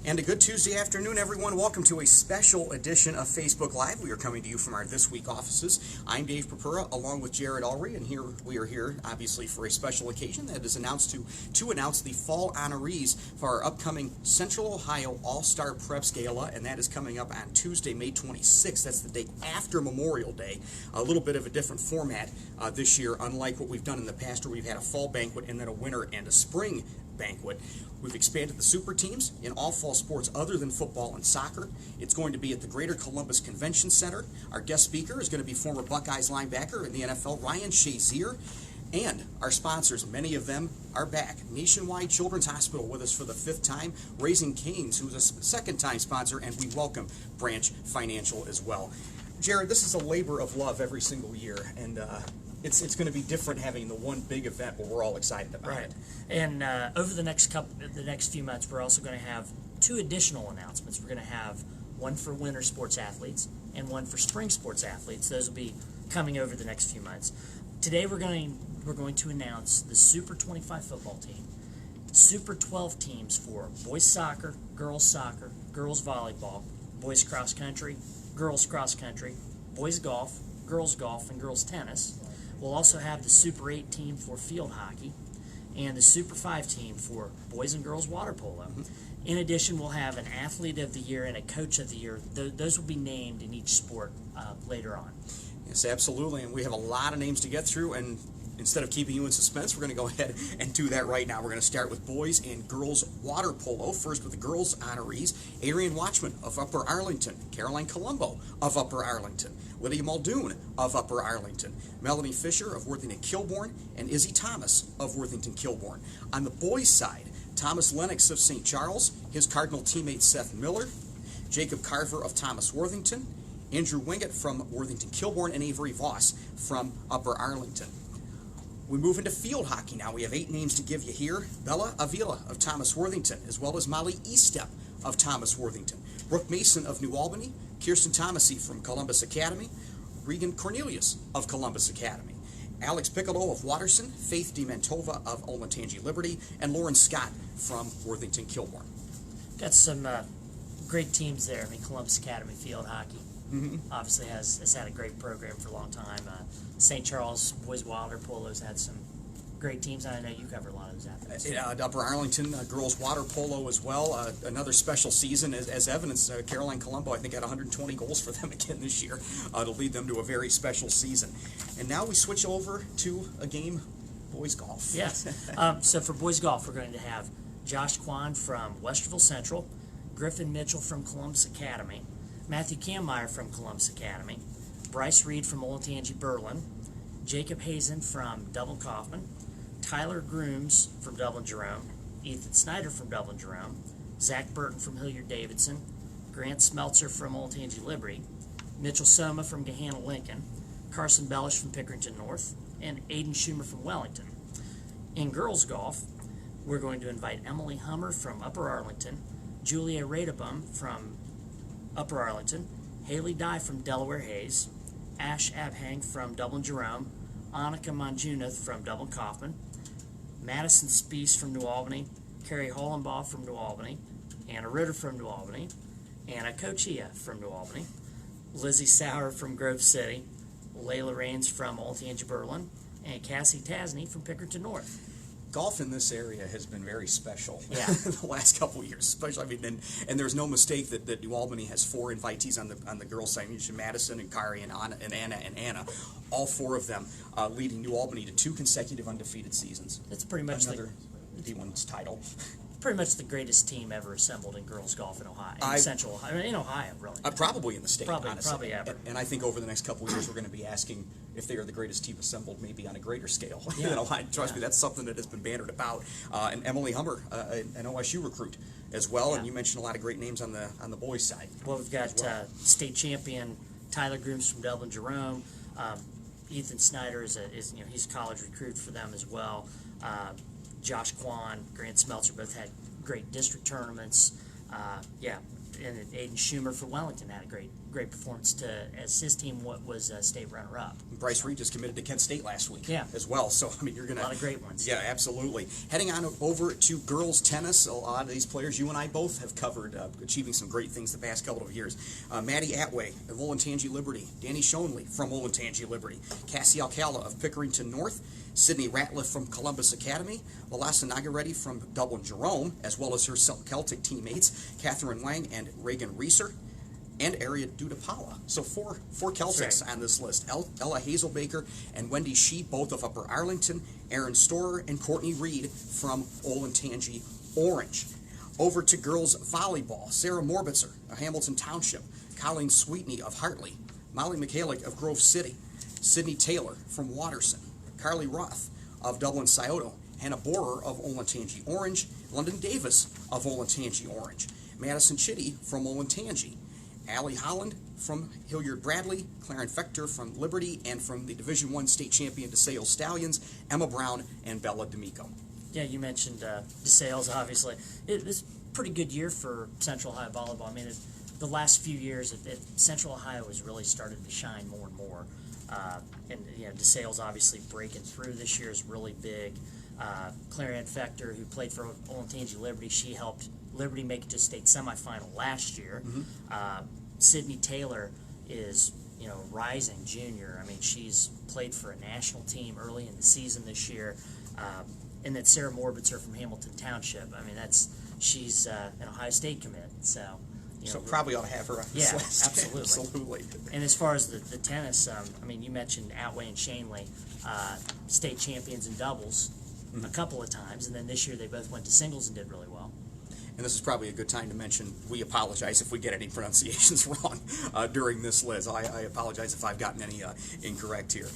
And a good Tuesday afternoon, everyone. Welcome to a special edition of Facebook Live. We are coming to you from our This Week offices. I'm Dave Purpura, along with Jarrod Ulrey, and we are here, obviously, for a special occasion that is announced to announce the fall honorees for our upcoming Central Ohio All-Star Preps Gala, and that is coming up on Tuesday, May 26th. That's the day after Memorial Day. A little bit of a different format this year, unlike what we've done in the past, where we've had a fall banquet and then a winter and a spring banquet. We've expanded the super teams in all fall sports other than football and soccer. It's going to be at the Greater Columbus Convention Center. Our guest speaker is going to be former Buckeyes linebacker in the NFL, Ryan Shazier. And our sponsors, many of them are back. Nationwide Children's Hospital with us for the 5th time. Raising Cane's, who's a second-time sponsor, and we welcome Branch Financial as well. Jarrod, this is a labor of love every single year, and it's going to be different having the one big event where we're all excited about it. And over the next few months, we're also going to have 2 additional announcements. We're going to have one for winter sports athletes and one for spring sports athletes. Those will be coming over the next few months. Today we're going to announce the Super 25 football team, Super 12 teams for boys soccer, girls volleyball, boys cross country, girls cross country, boys golf, and girls tennis. We'll also have the Super 8 team for field hockey and the Super 5 team for boys and girls water polo. In addition, we'll have an athlete of the year and a coach of the year. Those will be named in each sport later on. Yes, absolutely, and we have a lot of names to get through, and instead of keeping you in suspense, we're going to go ahead and do that right now. We're going to start with boys and girls water polo. First with the girls honorees, Arian Watchman of Upper Arlington, Caroline Colombo of Upper Arlington, Lydia Muldoon of Upper Arlington, Melanie Fisher of Worthington Kilbourne, and Izzy Thomas of Worthington Kilbourne. On the boys' side, Thomas Lennox of St. Charles, his Cardinal teammate Seth Miller, Jacob Carver of Thomas Worthington, Andrew Wingett from Worthington Kilbourne, and Avery Voss from Upper Arlington. We move into field hockey now. We have 8 names to give you here. Bella Avila of Thomas Worthington, as well as Molly Eastep of Thomas Worthington, Brooke Mason of New Albany, Kirsten Thomasy from Columbus Academy, Regan Cornelius of Columbus Academy, Alex Piccolo of Watterson, Faith DiMantova of Olentangy Liberty, and Lauren Scott from Worthington Kilbourne. Got some great teams there. I mean, Columbus Academy field hockey obviously has had a great program for a long time. St. Charles boys water polo has had some great teams. I know you cover a lot of those athletes. Upper Arlington girls water polo as well. Another special season as evidence. Caroline Colombo, I think, had 120 goals for them again this year to lead them to a very special season. And now we switch over to a game, boys golf. Yes. So for boys golf, we're going to have Josh Kwan from Westerville Central, Griffin Mitchell from Columbus Academy, Matthew Kammeyer from Columbus Academy, Bryce Reed from Olentangy Berlin, Jacob Hazen from Dublin Kaufman, Tyler Grooms from Dublin Jerome, Ethan Snyder from Dublin Jerome, Zach Burton from Hilliard Davidson, Grant Smeltzer from Olentangy Liberty, Mitchell Soma from Gahanna Lincoln, Carson Bellish from Pickerington North, and Aiden Schumer from Wellington. In girls golf, we're going to invite Emily Hummer from Upper Arlington, Julia Radebum from Upper Arlington, Haley Dye from Delaware Hayes, Ash Abhang from Dublin Jerome, Annika Monjunath from Dublin Kaufman, Madison Spees from New Albany, Carrie Hollenbaugh from New Albany, Anna Ritter from New Albany, Anna Kochia from New Albany, Lizzie Sauer from Grove City, Layla Rains from Olentangy Berlin, and Cassie Tasney from Pickerington North. Golf in this area has been very special the last couple of years, especially. And there's no mistake that New Albany has 4 invitees on the girls' side. You mentioned Madison and Kari and Anna, all 4 of them leading New Albany to 2 consecutive undefeated seasons. It's pretty much another D1's title. Pretty much the greatest team ever assembled in girls golf in Ohio, Central Ohio, in Ohio, really. Probably in the state, honestly. Probably ever. And I think over the next couple of years, we're going to be asking if they are the greatest team assembled, maybe on a greater scale in Ohio. Trust me, that's something that has been bantered about. And Emily Hummer, an OSU recruit as well. And you mentioned a lot of great names on the boys' side. Well, we've got state champion Tyler Grooms from Dublin Jerome. Ethan Snyder is he's a college recruit for them as well. Josh Kwan, Grant Smeltzer both had great district tournaments. and Aiden Schumer for Wellington had a great performance as his team was state runner-up. Bryce Reed just committed to Kent State last week as well. So, I mean, you're going to... A lot of great ones. Yeah, absolutely. Heading on over to girls tennis, a lot of these players you and I both have covered, achieving some great things the past couple of years. Maddie Atway of Olentangy Liberty, Danny Schoenley from Olentangy Liberty, Cassie Alcala of Pickerington North, Sydney Ratliff from Columbus Academy, Lalasa Nagareddy from Dublin Jerome, as well as her Celtic teammates, Catherine Wang and Reagan Reeser, and Aria Dudapala. So four Celtics on this list. Ella Hazelbaker and Wendy Shee, both of Upper Arlington, Erin Storer and Courtney Reed from Olentangy Orange. Over to girls volleyball, Sarah Morbitzer of Hamilton Township, Colleen Sweetney of Hartley, Molly Michalik of Grove City, Sydney Taylor from Watterson, Carly Roth of Dublin Scioto, Hannah Borer of Olentangy Orange, London Davis of Olentangy Orange, Madison Chitty from Olentangy, Allie Holland from Hilliard Bradley, Clarence Fector from Liberty, and from the Division I state champion DeSales Stallions, Emma Brown and Bella D'Amico. Yeah, you mentioned DeSales, obviously. It's a pretty good year for Central Ohio volleyball. I mean, the last few years, Central Ohio has really started to shine more and more. And DeSales obviously breaking through this year is really big. Clarence Fector, who played for Olentangy Liberty, she helped Liberty make it to state semifinal last year. Sydney Taylor is, rising junior. I mean, she's played for a national team early in the season this year. And then Sarah Morbitzer from Hamilton Township. I mean, she's an Ohio State commit. So probably ought to have her on this list. Absolutely. Absolutely. And as far as the tennis, I mean, you mentioned Outway and Shanley, state champions in doubles a couple of times, and then this year they both went to singles and did really well. And this is probably a good time to mention, we apologize if we get any pronunciations wrong during this list. I apologize if I've gotten any incorrect here.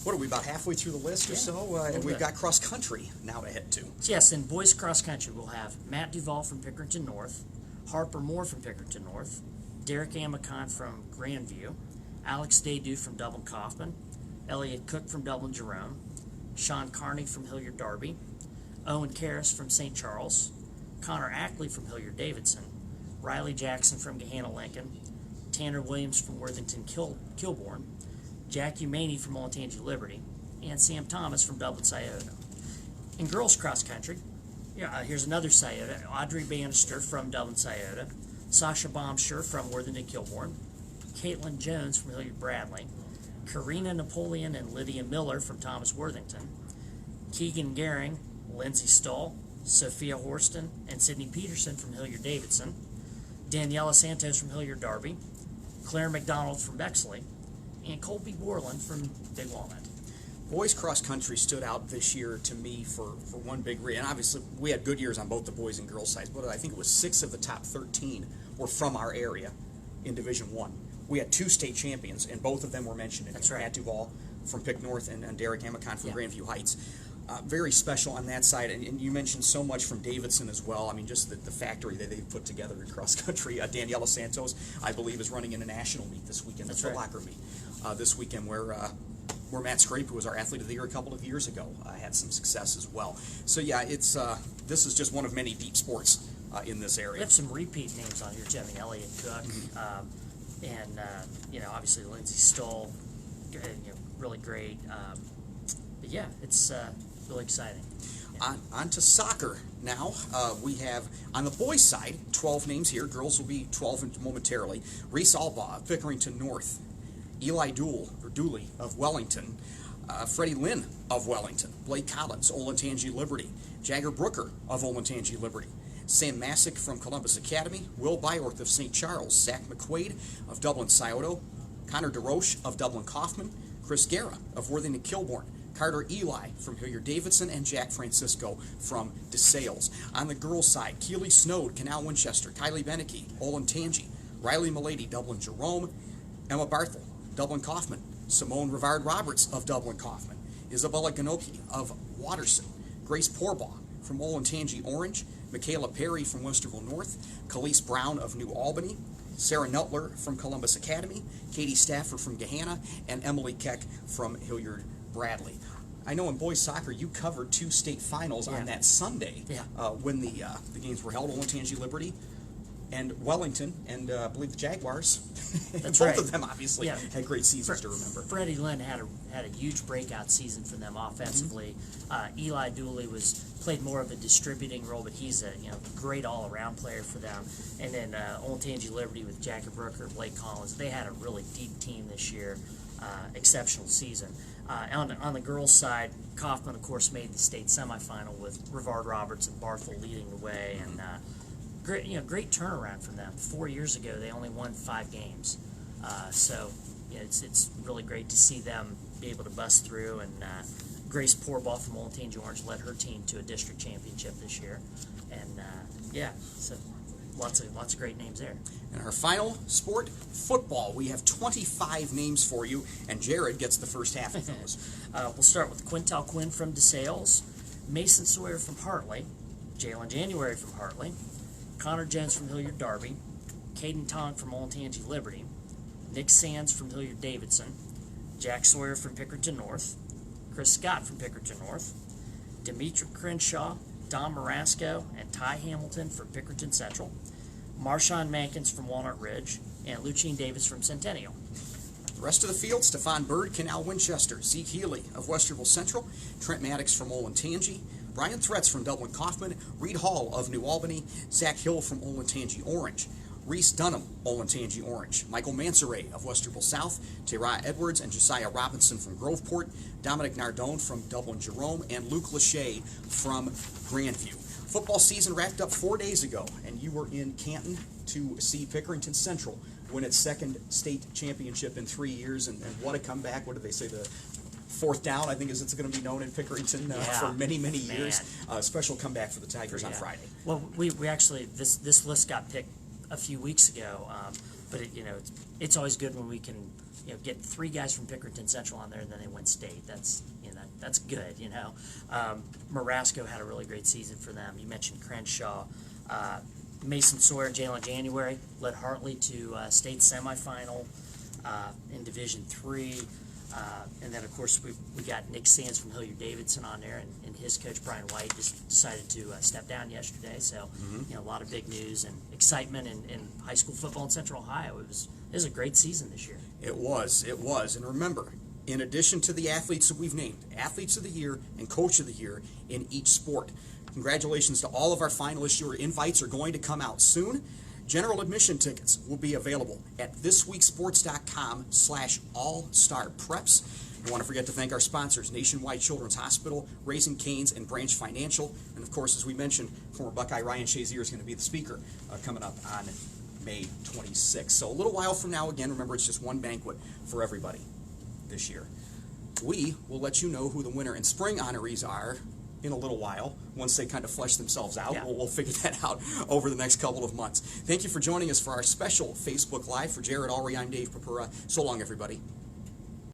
What are we, about halfway through the list or so? And we've got cross country now to head to. Yes, in boys cross country we'll have Matt Duvall from Pickerington North, Harper Moore from Pickerington North, Derek Amicon from Grandview, Alex Daydew from Dublin Kaufman, Elliot Cook from Dublin Jerome, Sean Carney from Hilliard Darby, Owen Karras from St. Charles, Connor Ackley from Hilliard Davidson, Riley Jackson from Gahanna Lincoln, Tanner Williams from Worthington Kilbourne, Jack Umaney from Olentangy Liberty, and Sam Thomas from Dublin Scioto. In girls cross country, here's another Scioto, Audrey Bannister from Dublin Scioto, Sasha Baumscher from Worthington Kilbourne, Caitlin Jones from Hilliard Bradley, Karina Napoleon and Lydia Miller from Thomas Worthington, Keegan Gehring, Lindsay Stoll, Sophia Horston, and Sydney Peterson from Hilliard Davidson, Daniela Santos from Hilliard Darby, Claire McDonald from Bexley, and Colby Borland from Big Walnut. Boys cross country stood out this year to me for one big reason. Obviously, we had good years on both the boys and girls sides, but I think it was 6 of the top 13 were from our area in Division I. We had 2 state champions, and both of them were mentioned. That's right. Matt Duvall from Pick North and Derek Amicon from Grandview Heights. Very special on that side, and you mentioned so much from Davidson as well. I mean, just the factory that they've put together in cross country. Daniela Santos, I believe, is running in a national meet this weekend, the Foot Locker meet this weekend, where Matt Scrape, who was our athlete of the year a couple of years ago, had some success as well. So it's this is just one of many deep sports in this area. We have some repeat names on here too. I mean, Elliot Cook, and obviously Lindsay Stoll, really great. But it's really exciting. On to soccer now. We have, on the boys' side, 12 names here. Girls will be 12 momentarily. Reese Albaugh of Pickerington North, Eli Dooley of Wellington, Freddie Lynn of Wellington, Blake Collins, Olentangy Liberty, Jagger Brooker of Olentangy Liberty, Sam Masick from Columbus Academy, Will Byorth of St. Charles, Zach McQuaid of Dublin Scioto, Connor DeRoche of Dublin Kaufman, Chris Guerra of Worthington Kilbourne, Carter Eli from Hilliard Davidson, and Jack Francisco from DeSales. On the girls' side, Keely Snowd, Canal Winchester, Kylie Beneke, Olentangy, Riley Milady, Dublin Jerome, Emma Barthel, Dublin Kaufman, Simone Rivard Roberts of Dublin Kaufman, Isabella Ganoki of Watterson, Grace Porbaugh from Olentangy Orange, Michaela Perry from Westerville North, Khalees Brown of New Albany, Sarah Nutler from Columbus Academy, Katie Stafford from Gahanna, and Emily Keck from Hilliard Bradley. I know in boys soccer you covered 2 state finals on that Sunday when the games were held. Olentangy Liberty And Wellington, and I believe the Jaguars. That's Both right. of them obviously Yeah. had great seasons to remember. Freddie Lynn had a huge breakout season for them offensively. Eli Dooley played more of a distributing role, but he's a great all around player for them. And then Olentangy Liberty with Jackie Brooker, Blake Collins, they had a really deep team this year. Exceptional season. On the girls' side, Kaufman of course made the state semifinal with Rivard Roberts and Barthel leading the way, and great turnaround from them. 4 years ago, they only won 5 games, so it's really great to see them be able to bust through. And Grace Porball from Olentangy Orange led her team to a district championship this year, and so lots of great names there. And our final sport, football. We have 25 names for you, and Jarrod gets the first half of those. We'll start with Quintal Quinn from DeSales, Mason Sawyer from Hartley, Jalen January from Hartley, Connor Jones from Hilliard Darby, Caden Tong from Olentangy Liberty, Nick Sands from Hilliard Davidson, Jack Sawyer from Pickerington North, Chris Scott from Pickerington North, Demetri Crenshaw, Don Marasco, and Ty Hamilton from Pickerington Central, Marshawn Mankins from Walnut Ridge, and Lucine Davis from Centennial. The rest of the field, Stephon Bird, Canal Winchester, Zeke Healy of Westerville Central, Trent Maddox from Olentangy, Brian Thretz from Dublin Kaufman, Reed Hall of New Albany, Zach Hill from Olentangy Orange, Reese Dunham, Olentangy Orange, Michael Mansoray of Westerville South, Tara Edwards and Josiah Robinson from Groveport, Dominic Nardone from Dublin Jerome, and Luke Lachey from Grandview. Football season wrapped up 4 days ago, and you were in Canton to see Pickerington Central win its second state championship in 3 years, and what a comeback. What did they say, the fourth down, I think, is it's going to be known in Pickerington for many, many years. Special comeback for the Tigers on Friday. Well, we actually, this list got picked a few weeks ago, but it's always good when we can get 3 guys from Pickerington Central on there and then they win state. That's good. Marasco had a really great season for them. You mentioned Crenshaw. Mason Sawyer and Jalen January led Hartley to state semifinal in Division III. And then, of course, we got Nick Sands from Hilliard Davidson on there, and his coach, Brian White, just decided to step down yesterday. So, a lot of big news and excitement in high school football in Central Ohio. It was a great season this year. It was. And remember, in addition to the athletes that we've named, Athletes of the Year and Coach of the Year in each sport, congratulations to all of our finalists. Your invites are going to come out soon. General admission tickets will be available at thisweeksports.com/all-star-preps. Don't want to forget to thank our sponsors, Nationwide Children's Hospital, Raising Cane's, and Branch Financial. And of course, as we mentioned, former Buckeye Ryan Shazier is going to be the speaker coming up on May 26th. So a little while from now, again, remember it's just one banquet for everybody this year. We will let you know who the winner and spring honorees are in a little while. Once they kind of flesh themselves out, we'll figure that out over the next couple of months. Thank you for joining us for our special Facebook Live. For Jarrod, Ulrey, I'm Dave Purpura. So long, everybody.